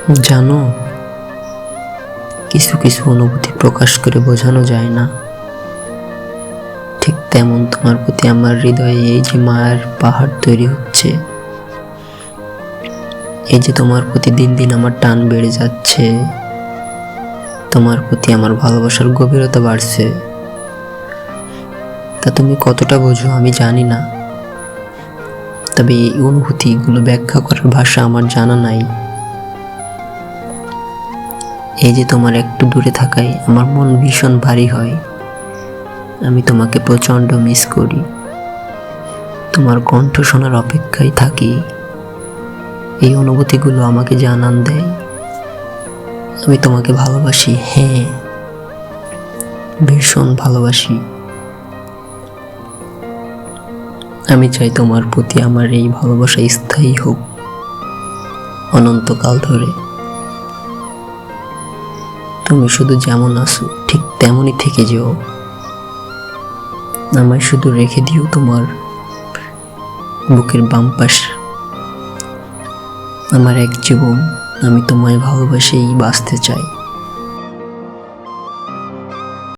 জানো, কিছু কিছু অনুভূতি প্রকাশ করে বোঝানো যায় না। ঠিক তেমন তোমার প্রতি আমার হৃদয়ে এই যে মায়ের পাহাড় তৈরি হচ্ছে, এই যে তোমার প্রতি দিন দিন আমার টান বেড়ে যাচ্ছে, তোমার প্রতি আমার ভালোবাসার গভীরতা বাড়ছে। তা তুমি কতটা বোঝো আমি জানি না, তবে এই অনুভূতিগুলো ব্যাখ্যা করার ভাষা আমার জানা নাই। এই যে তোমার একটু দূরে থাকায় আমার মন ভীষণ ভারী হয়। আমি তোমাকে প্রচণ্ড মিস করি, তোমার কণ্ঠ শোনার অপেক্ষায় থাকি। এই অনুভূতিগুলো আমাকে জানান দেয় আমি তোমাকে ভালোবাসি, হ্যাঁ, ভীষণ ভালোবাসি। আমি চাই তোমার প্রতি আমার এই ভালোবাসা স্থায়ী হোক, অনন্তকাল ধরে। তুমি শুধু যেমন আছো ঠিক তেমনই থেকে যেও। আমায় শুধু রেখে দিও তোমার বুকের বাম পাশে। আমার এক জীবন আমি তোমায় ভালোবাসেই বাঁচতে চাই।